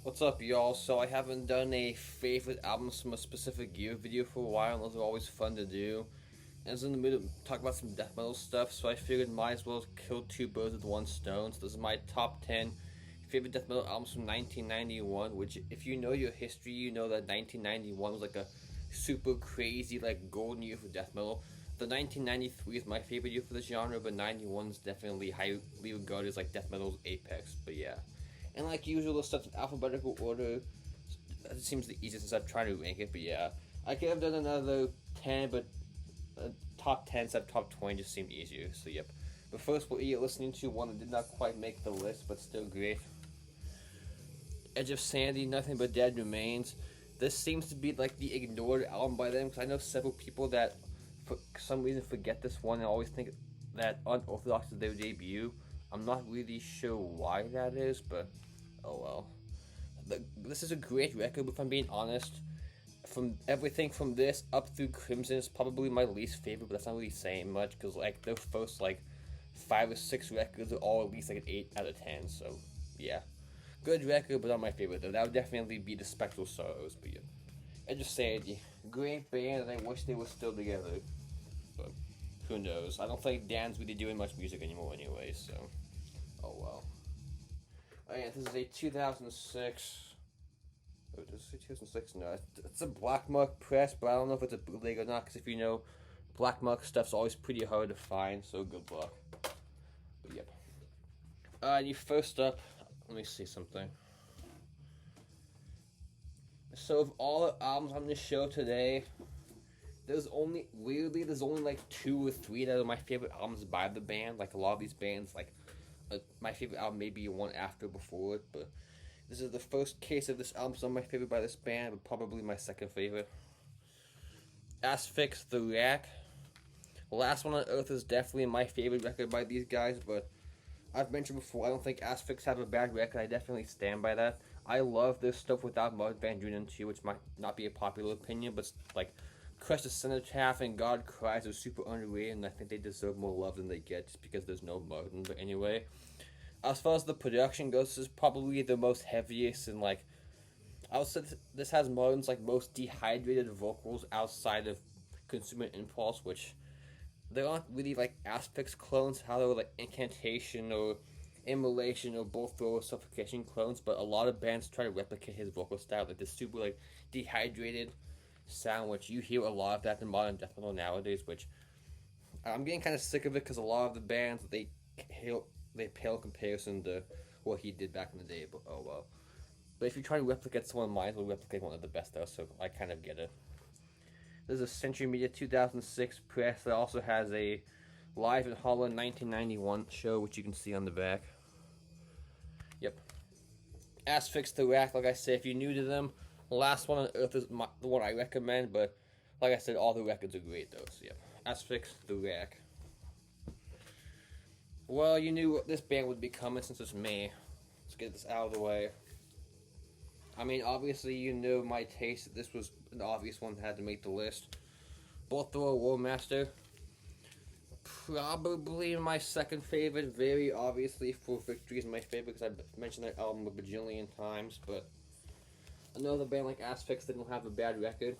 What's up, y'all? So I haven't done a favorite albums from a specific year video for a while, and those are always fun to do. And I was in the mood to talk about some death metal stuff, so I figured might as well kill two birds with one stone. So this is my top 10 favorite death metal albums from 1991, which if you know your history, you know that 1991 was like a super crazy, like golden year for death metal. The 1993 is my favorite year for the genre, but 91 is definitely highly regarded as like death metal's apex. But yeah. And like usual, let's start in alphabetical order. It seems the easiest since I'm trying to rank it, but yeah. I could have done another 10, but top 10 instead of top 20 just seemed easier, so yep. But first, we'll be listening to one that did not quite make the list, but still great. Edge of Sanity, Nothing But Dead Remains. This seems to be like the ignored album by them, because I know several people that for some reason forget this one and always think that Unorthodox is their debut. I'm not really sure why that is, but oh well. This is a great record, if I'm being honest. From everything from this up through Crimson is probably my least favorite, but that's not really saying much because like their first like 5 or 6 records are all at least like an 8 out of 10. So yeah, good record, but not my favorite though. That would definitely be the Spectral Sorrows. But yeah, I just said great band, and I wish they were still together. But who knows? I don't think Dan's really doing much music anymore anyway. So oh well. Oh yeah, this is a 2006. Oh, does it say 2006? No, it's a Black Mark press, but I don't know if it's a bootleg or not, because if you know, Black Mark stuff's always pretty hard to find, so good luck. But yep. You first up, let me see something. So of all the albums on this show today, there's only like 2 or 3 that are my favorite albums by the band. Like a lot of these bands, like my favorite album may be one after before it, but this is the first case of this album, so not my favorite by this band, but probably my second favorite. Asphyx, The Rack. Last One on Earth is definitely my favorite record by these guys, but I've mentioned before, I don't think Asphyx have a bad record. I definitely stand by that. I love their stuff without Martin Van Drunen too, which might not be a popular opinion, but like Crush the Cenotaph and God Cries are super underrated, and I think they deserve more love than they get just because there's no Martin. But anyway, as far as the production goes, this is probably the most heaviest and like I would say this has Martin's like most dehydrated vocals outside of Consumer Impulse, which they aren't really like Asphyx clones, how they're like Incantation or Immolation or Bolt Thrower Suffocation clones, but a lot of bands try to replicate his vocal style, like this super like dehydrated sound, which you hear a lot of that in modern death metal nowadays, which I'm getting kind of sick of it because a lot of the bands they pale in comparison to what he did back in the day, but oh well. But if you try to replicate someone, might as well replicate one of the best though, so I kind of get it. This is a Century Media 2006 press that also has a Live in Holland 1991 show, which you can see on the back. Yep. Asphyx, The Rack, like I said, if you're new to them, Last One on Earth is the one I recommend, but like I said, all the records are great though, so yep. Asphyx, The Rack. Well, you knew this band would be coming since it's me. Let's get this out of the way. I mean, obviously, you know my taste. This was an obvious one that had to make the list. Bolt Thrower War Master. Probably my second favorite. Very obviously, For Victory is my favorite because I've mentioned that album a bajillion times. But another band like Asphyx didn't have a bad record.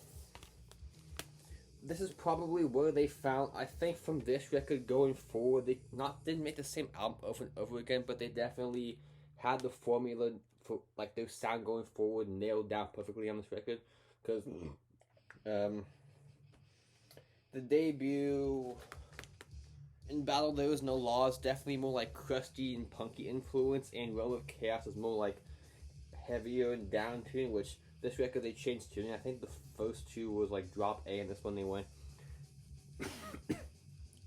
This is probably where they found, I think from this record going forward, they didn't make the same album over and over again, but they definitely had the formula for like their sound going forward nailed down perfectly on this record. Because the debut, In Battle There Is No Law, is definitely more like crusty and punky influence, and Realm of Chaos is more like heavier and down tuned, which this record they changed tuning. I think the first 2 was like drop A, and this one they went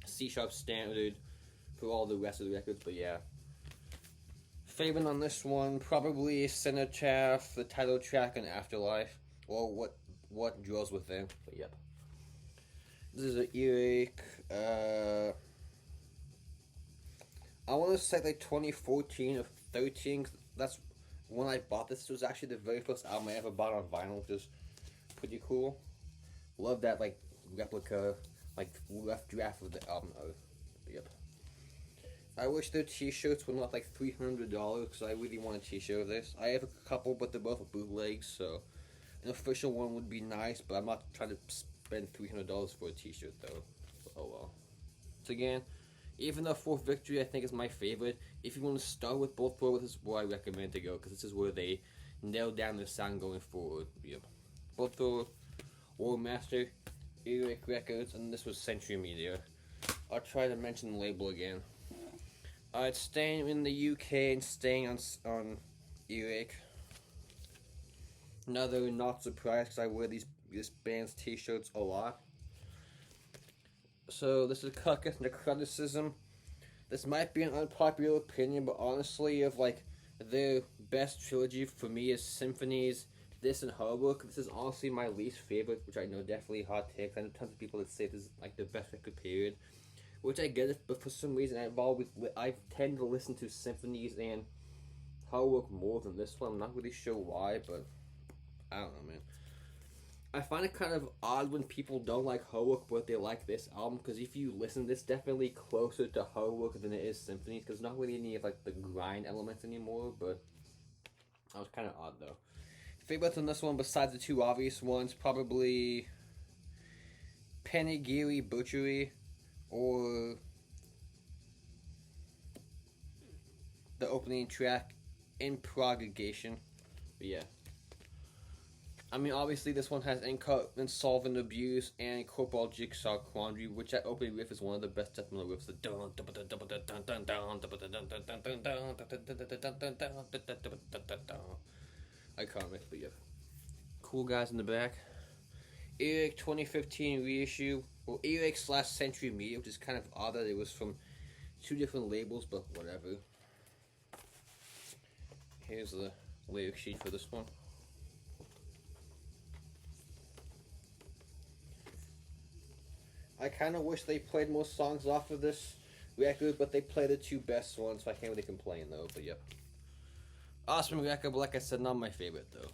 C sharp standard for all the rest of the records. But yeah, favorite on this one probably Cenotaph, the title track, and Afterlife, or what dwells within. But yep, this is an earache. I want to say like 2014 or 13. That's when I bought this. This was actually the very first album I ever bought on vinyl, which is pretty cool. Love that like replica, like rough draft of the album. Yep. I wish their t-shirts were not like $300 because I really want a t-shirt of this. I have a couple, but they're both bootlegs, so an official one would be nice, but I'm not trying to spend $300 for a t-shirt though. Oh well. So again, even though Fourth Victory I think is my favorite, if you want to start with Bolt Thrower, this is where I recommend to go, because this is where they nail down the sound going forward. Yep. Bolt Thrower, War Master, Earache Records, and this was Century Media. I'll try to mention the label again. It's staying in the UK and staying on Earache. Another not surprised because I wear this band's t-shirts a lot. So this is Carcass Necroticism. This might be an unpopular opinion, but honestly, of like their best trilogy for me is Symphonies, this and Hardwork. This is honestly my least favorite, which I know definitely hot takes. I know tons of people that say this is like the best record period, which I get it, but for some reason I tend to listen to Symphonies and Hardwork more than this one. I'm not really sure why, but I don't know, man. I find it kind of odd when people don't like Hardwork but they like this album, because if you listen, this definitely closer to Hardwork than it is Symphonies, because not really any of like the grind elements anymore, but that was kind of odd though. Favorites on this one besides the two obvious ones, probably Panegyri Butchery or the opening track, Improgation. But yeah. I mean, obviously, this one has Insolvent Abuse and Corporal Jigsaw Quandary, which that opening riff is one of the best death metal riffs. Iconic, but yeah. Cool guys in the back. Earache 2015 reissue. Well, Earache / Century Media, which is kind of odd that it was from two different labels, but whatever. Here's the lyric sheet for this one. I kind of wish they played more songs off of this record, but they play the two best ones, so I can't really complain though, but yep. Awesome record, but like I said, not my favorite though.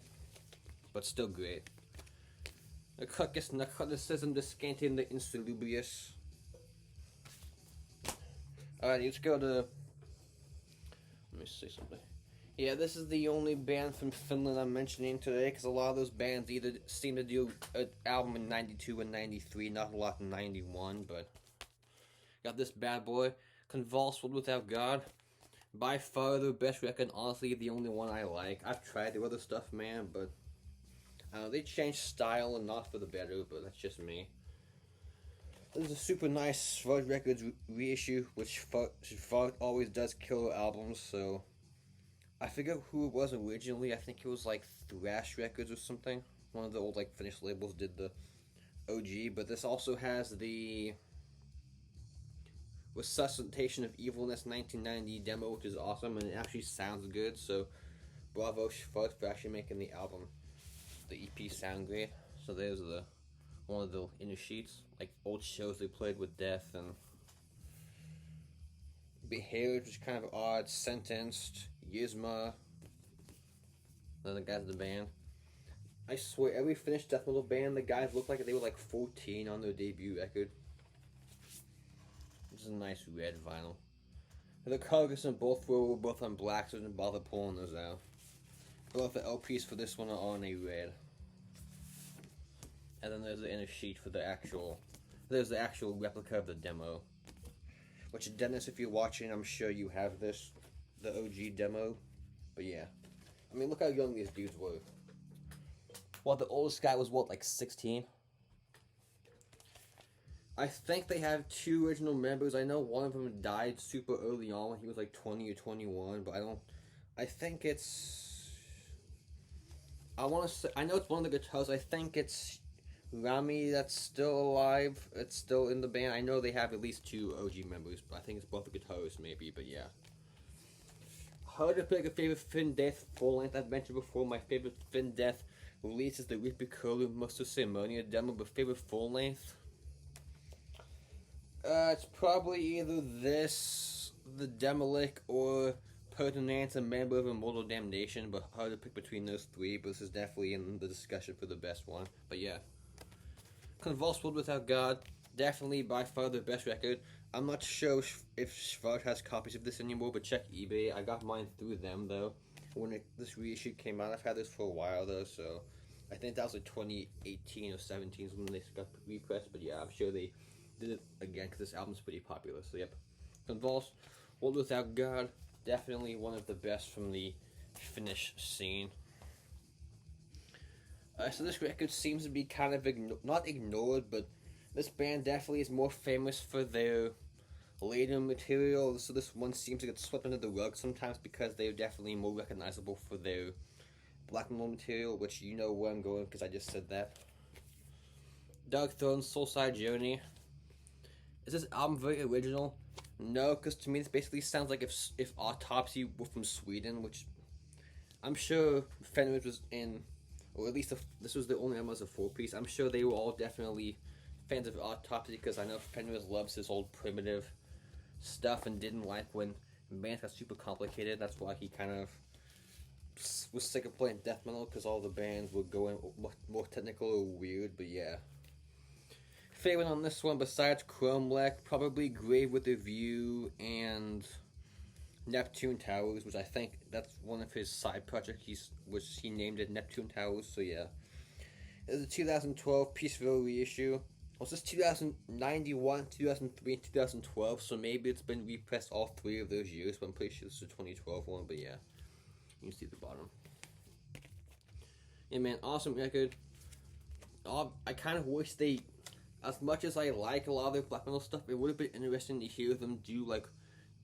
But still great. The Carcass Necroticism, the Scanty, and the Insalubrious. Alright, let's go to... Let me see something. Yeah, this is the only band from Finland I'm mentioning today, because a lot of those bands either seem to do an album in 92 and 93, not a lot in 91, but... Got this bad boy, Convulsed Without God. By far their best record, honestly the only one I like. I've tried their other stuff, man, but... they changed style and not for the better, but that's just me. There's a super nice Fudge Records reissue, which Fudge always does killer albums, so... I forget who it was originally. I think it was like Thrash Records or something. One of the old like Finnish labels did the OG, but this also has the Resuscitation of Evilness 1990 demo, which is awesome and it actually sounds good. So bravo Fudge for actually making the album, the EP sound great. So there's the one of the inner sheets, like old shows they played with Death and Behaved, which is kind of odd. Sentenced, Yzma, then the guys in the band. I swear, every Finnish death metal band, the guys look like they were like 14 on their debut record. This is a nice red vinyl. The Carcass and Bolt Thrower were both on black, so I didn't bother pulling those out. Both the LPs for this one are on a red. And then there's the inner sheet for the actual... There's the actual replica of the demo. Which, Dennis, if you're watching, I'm sure you have this. The OG demo. But yeah. I mean, look how young these dudes were. Well, the oldest guy was, what, like 16? I think they have two original members. I know one of them died super early on when he was like 20 or 21, but I think it's... I want to say... I know it's one of the guitars. I think it's Rami that's still alive. It's still in the band. I know they have at least two OG members, but I think it's both the guitarists maybe, but yeah. Hard to pick a favorite Finn Death full length. I've mentioned before my favorite Finn Death release is the Reaper Curlew Muster Ceremonial demo, but favorite full length? It's probably either this, the Demolic, or Pertinence, a member of Immortal Damnation, but hard to pick between those three, but this is definitely in the discussion for the best one. But yeah. Convulsed Without God, definitely by far the best record. I'm not sure if Schwarz has copies of this anymore, but check eBay. I got mine through them though. When this reissue came out, I've had this for a while though, so I think that was like 2018 or 17 when they got repressed. But yeah, I'm sure they did it again because this album's pretty popular. So yep, Convulsed, World Without God, definitely one of the best from the Finnish scene. So this record seems to be kind of not ignored, but this band definitely is more famous for their later material. So this one seems to get swept under the rug sometimes because they're definitely more recognizable for their black metal material, which you know where I'm going because I just said that. Dark Throne, Soulside Journey. Is this album very original? No, because to me this basically sounds like if Autopsy were from Sweden, which I'm sure Fenris was in, or at least this was the only album as a 4-piece. I'm sure they were all definitely fans of Autopsy because I know Fenris loves his old primitive stuff and didn't like when bands got super complicated. That's why he kind of was sick of playing death metal because all the bands were going more technical or weird. But yeah, favorite on this one besides Chromlech, probably Grave with a View and Neptune Towers, which I think that's one of his side projects. He named it Neptune Towers. So yeah, it's a 2012 Peaceville reissue. Was this 2091, 2003, 2012? So maybe it's been repressed all 3 of those years. But I'm pretty sure this is a 2012 one. But yeah, you can see the bottom. Yeah, man, awesome record. I kind of wish they, as much as I like a lot of their black metal stuff, it would have been interesting to hear them do like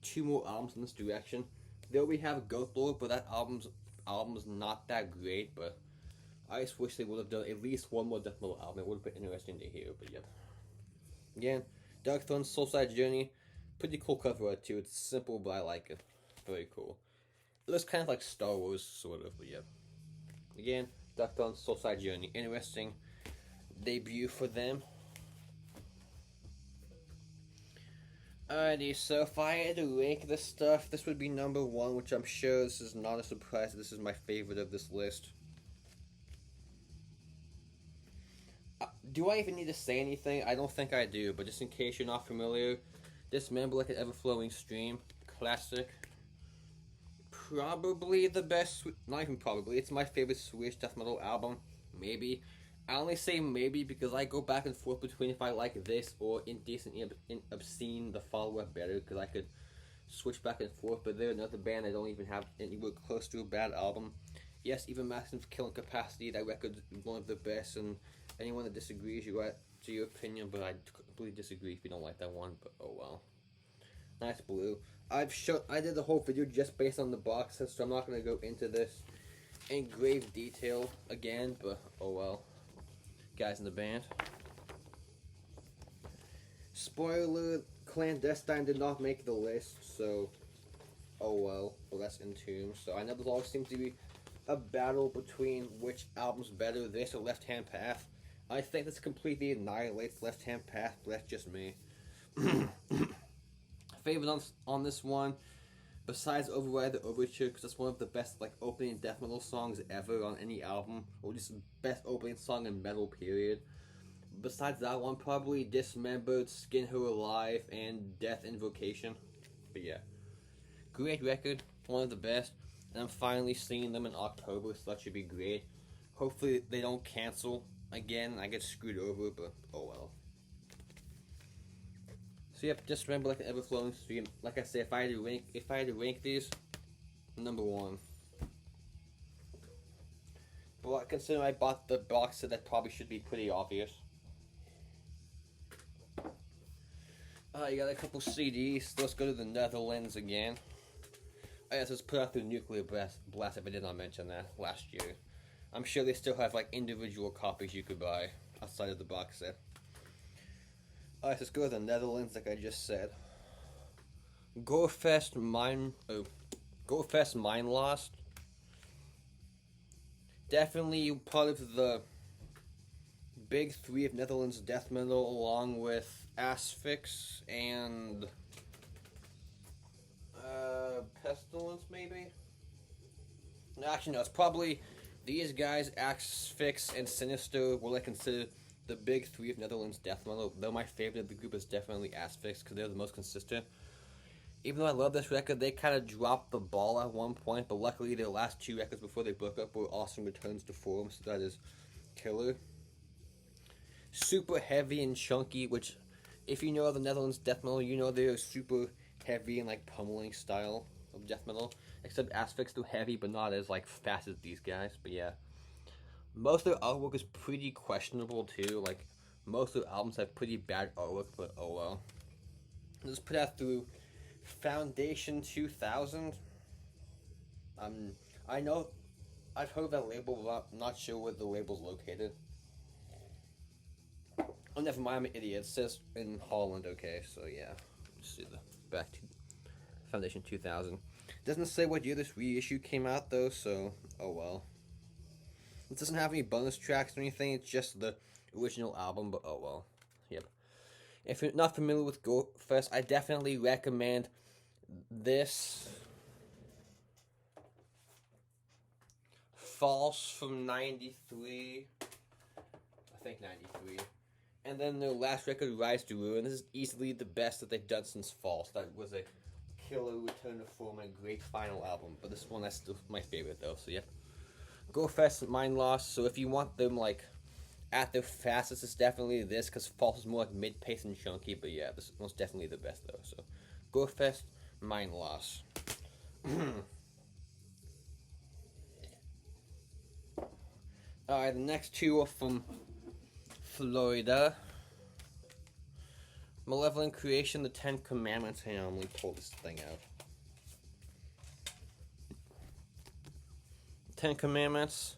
2 more albums in this direction. Though we have Goat Lord, but that album's not that great. But I just wish they would have done at least 1 more death metal album. It would have been interesting to hear. But yeah, again, Dark Throne, Soulside Journey, pretty cool cover art too. It's simple, but I like it. Very cool. It looks kind of like Star Wars, sort of. But yeah, again, Dark Throne, Soulside Journey, interesting debut for them. Alrighty, so if I had to rank this stuff, this would be number 1, which I'm sure this is not a surprise. This is my favorite of this list. Do I even need to say anything? I don't think I do, but just in case you're not familiar, Dismember Like an Ever-Flowing Stream, classic. Probably the best, not even probably, it's my favorite Swedish death metal album, maybe. I only say maybe because I go back and forth between if I like this or Indecent Obscene, the follow-up better, because I could switch back and forth, but they're another band I don't even have anywhere close to a bad album. Yes, even Maximum Killing Capacity, that record is one of the best, and anyone that disagrees, you're right to your opinion, but I completely disagree if you don't like that one, but oh well. Nice Blue. I did the whole video just based on the box set, so I'm not going to go into this in grave detail again, but oh well. Guys in the band. Spoiler, Clandestine did not make the list, so oh well. Well, that's Entomb. So I know there always seems to be a battle between which album's better, this or Left Hand Path. I think this completely annihilates Left Hand Path, but that's just me. Favorite on this one, besides Override the Overture, because that's one of the best like opening death metal songs ever on any album, or just best opening song in metal period. Besides that one, probably Dismembered, Skin Her Alive, and Death Invocation. But yeah, great record, one of the best, and I'm finally seeing them in October, so that should be great. Hopefully they don't cancel again and I get screwed over, but oh well. So yep, Dismember Like an Ever-Flowing Stream. Like I said, if I had to rank these, number 1. But considering I bought the box set, that probably should be pretty obvious. You got a couple CDs. Let's go to the Netherlands again. I guess let's put out the Nuclear Blast if I did not mention that last year. I'm sure they still have like individual copies you could buy outside of the box set. Alright, let's go to the Netherlands, like I just said. Gorefest Mind Lost. Definitely part of the big 3 of Netherlands death metal, along with Asphyx and Pestilence, maybe? No, actually, no, it's probably these guys, Asphyx and Sinister, what I consider the big three of Netherlands death metal, though my favorite of the group is definitely Asphyx because they're the most consistent. Even though I love this record, they kind of dropped the ball at one point, but luckily their last two records before they broke up were Awesome Returns to Form, so that is killer. Super heavy and chunky, which, if you know the Netherlands death metal, you know they're super heavy and like pummeling style of death metal. Except Asphyx do heavy, but not as like fast as these guys. But yeah, most of their artwork is pretty questionable too. Like most of their albums have pretty bad artwork, but oh well. Let's put that through Foundation 2000. I know I've heard that label, but I'm not sure where the label's located. Oh, never mind, I'm an idiot. It says in Holland, okay, so yeah. Let's see the back to Foundation 2000. Doesn't say what year this reissue came out, though, so oh well. It doesn't have any bonus tracks or anything, it's just the original album, but oh well. Yep. If you're not familiar with Gorefest, I definitely recommend this False from 93. I think 93. And then their last record, Rise to Ruin. This is easily the best that they've done since False. That was a killer return to form and great final album. But this one, that's still my favorite though, so yep. Gorefest, Mind Lost. So if you want them like at their fastest, it's definitely this, because False is more like mid-pace and chunky. But yeah, this is most definitely the best though. So Gorefest, Mind Loss. Alright, the next two are from Florida. Malevolent Creation, the 10 Commandments. Hang on, let me pull this thing out. 10 Commandments.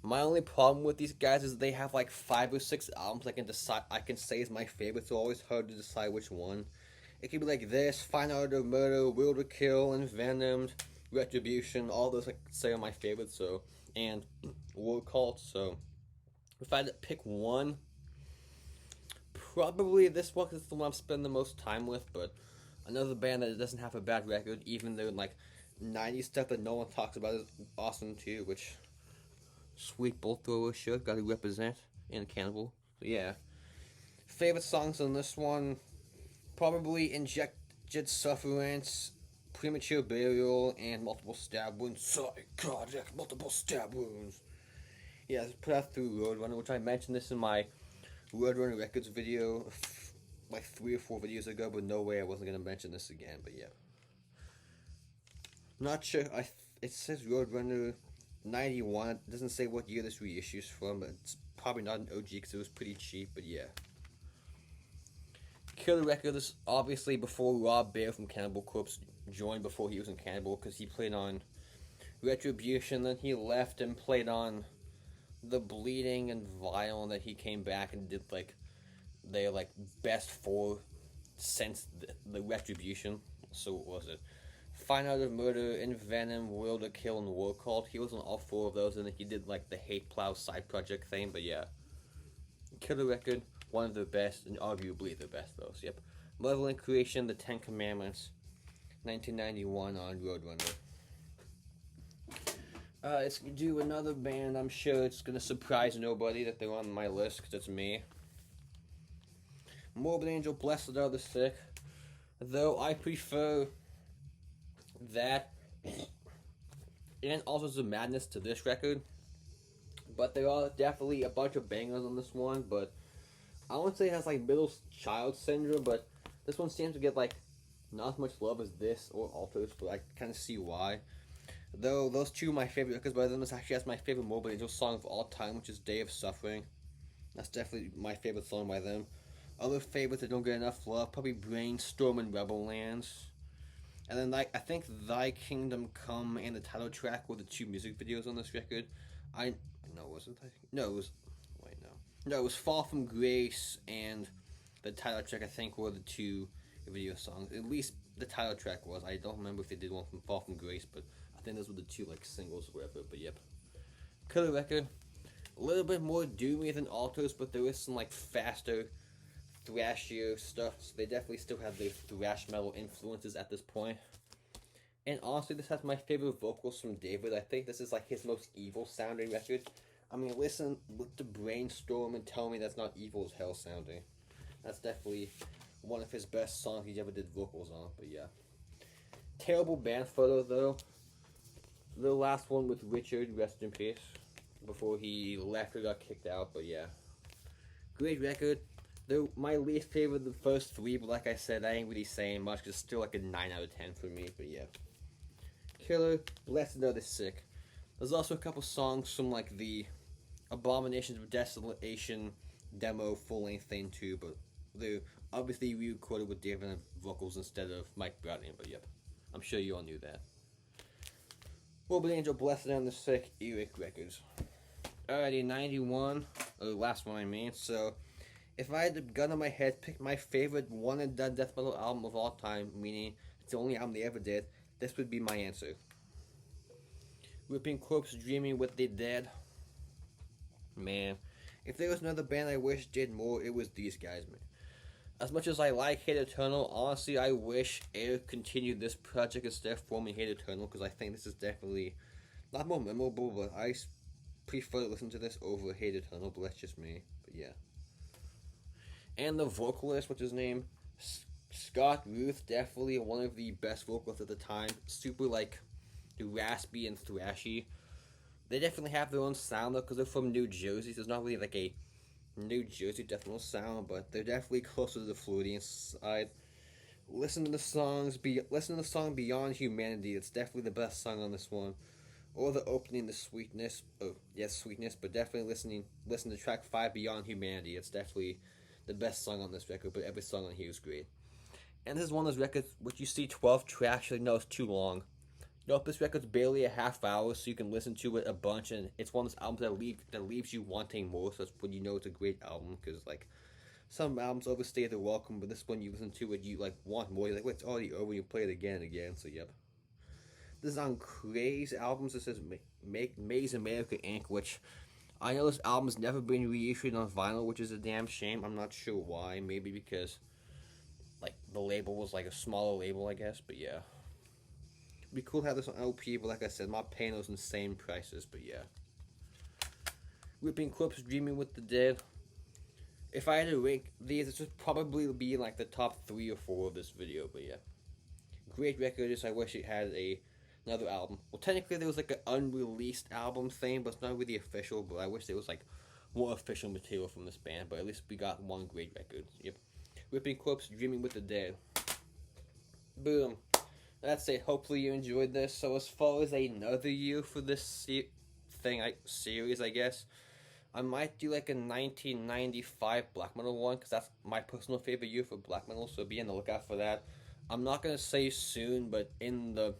My only problem with these guys is they have like 5 or 6 albums I can say is my favorite. It's always hard to decide which one. It could be like this, Fine Art of Murder, Will to Kill, Envenomed, Retribution. All those I could say are my favorites. So, and War Cult. So, if I had to pick one, probably this one is the one I'm spending the most time with. But another band that doesn't have a bad record, even though like 90s stuff that no one talks about, is awesome too. Which Sweet Bolt Thrower should gotta represent, and Cannibal. So yeah, favorite songs on this one, probably Injected Sufferance, Premature Burial, and Multiple Stab Wounds. Psychotic Multiple Stab Wounds. Yeah, let's put out through Roadrunner, which I mentioned this in my Roadrunner Records video like 3 or 4 videos ago, but no way I wasn't gonna mention this again. But yeah, not sure. It says Roadrunner 91. It doesn't say what year this reissue's from, but it's probably not an OG because it was pretty cheap. But yeah, killer record. This obviously before Rob Baer from Cannibal Corpse joined, before he was in Cannibal, because he played on Retribution, then he left and played on The Bleeding and Vile, and then he came back and did like their like best 4 since the Retribution. So what was it? Fine Art of Murder, Envenom, Will to Kill, and War Cult. He was on all 4 of those, and then he did like the Hate Plow side project thing. But yeah, killer record, one of the best, and arguably the best though. So yep, Malevolent Creation, the 10 Commandments, 1991 on Roadrunner. Let's do another band. I'm sure it's gonna surprise nobody that they're on my list, because it's me. Morbid Angel, Blessed Are the Sick. Though I prefer that and Altars of Madness to this record, but there are definitely a bunch of bangers on this one. But I wouldn't say it has like middle child syndrome, but this one seems to get like not as much love as this or Altars, but I kind of see why. Though those two are my favorite records by them. This actually has my favorite Morbid Angel song of all time, which is Day of Suffering. That's definitely my favorite song by them. Other favorites that don't get enough love, probably Brainstorm and Rebel Lands. And then like I think Thy Kingdom Come and the title track were the 2 music videos on this record. It was Fall from Grace and the title track, I think, were the 2 video songs. At least the title track was. I don't remember if they did one from Fall from Grace, but I think those were the 2 like singles or whatever. But yep, killer record. A little bit more doomy than Altars, but there is some like faster, thrashier stuff. So they definitely still have their thrash metal influences at this point. And honestly, this has my favorite vocals from David. I think this is like his most evil sounding record. I mean, listen to Brainstorm and tell me that's not evil as hell sounding. That's definitely one of his best songs he ever did vocals on, but yeah. Terrible band photo, though. The last one with Richard, rest in peace, before he left or got kicked out, but yeah. Great record. Though my least favorite the first three, but like I said, I ain't really saying much, because it's still like a 9 out of 10 for me, but yeah. Killer, Blessed Are the Sick. There's also a couple songs from like the Abominations of Desolation demo full-length thing too, but they obviously re-recorded with different vocals instead of Mike Browning, but yep. I'm sure you all knew that. Morbid Angel, Blessed Are the Sick, Eric Records. Alrighty, 91, the last one I mean, so if I had a gun on my head, pick my favorite one and done death metal album of all time, meaning it's the only album they ever did, this would be my answer. Whipping Corpse, Dreaming with the Dead. Man, if there was another band I wish did more, it was these guys, man. As much as I like Hate Eternal, honestly, I wish Eric continued this project instead of forming Hate Eternal, because I think this is definitely not more memorable, but I prefer to listen to this over Hate Eternal, but that's just me. But yeah. And the vocalist, what's his name? Scott Ruth, definitely one of the best vocalists at the time. Super, like, raspy and thrashy. They definitely have their own sound, though, because they're from New Jersey, so it's not really, like, a New Jersey death metal sound, but they're definitely closer to the Floridian side. Listen to the song Beyond Humanity. It's definitely the best song on this one. Or the opening, The Sweetness. Oh, yes, Sweetness, but definitely listen to track 5, Beyond Humanity. It's definitely the best song on this record, but every song on here is great. And this is one of those records which you see 12 tracks, like, no, it's too long. Nope, this record's barely a half hour, so you can listen to it a bunch, and it's one of those albums that leaves you wanting more, so that's when you know it's a great album, because, like, some albums overstay their welcome, but this one you listen to it, you, like, want more, you're like, well, it's already over, you play it again and again, so yep. This is on Craze Albums, it says Maze America Inc., which I know this album's never been reissued on vinyl, which is a damn shame. I'm not sure why, maybe because, like, the label was, like, a smaller label, I guess, but yeah. It'd be cool to have this on LP, but like I said, I'm not paying those insane prices, but yeah. Whipping Corpse, Dreaming with the Dead. If I had to rank these, this would probably be in, like, the top 3 or 4 of this video, but yeah. Great record, I wish it had another album. Well, technically there was, like, an unreleased album thing, but it's not really official, but I wish there was, like, more official material from this band, but at least we got one great record. Yep. Whipping Corpse, Dreaming with the Dead. Boom. That's it. Hopefully you enjoyed this. So as far as another year for this series, I guess, I might do like a 1995 black metal one, because that's my personal favorite year for black metal, so be on the lookout for that. I'm not going to say soon, but in the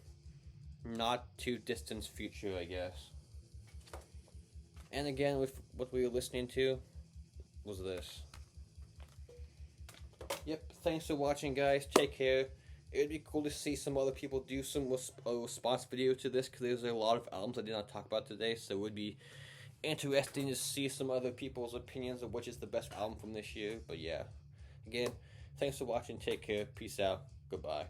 not too distant future, I guess. And again, with what we were listening to was this. Yep, thanks for watching, guys. Take care. It'd be cool to see some other people do some response video to this, because there's a lot of albums I did not talk about today, so it would be interesting to see some other people's opinions of which is the best album from this year. But yeah, again, thanks for watching, take care, peace out, goodbye.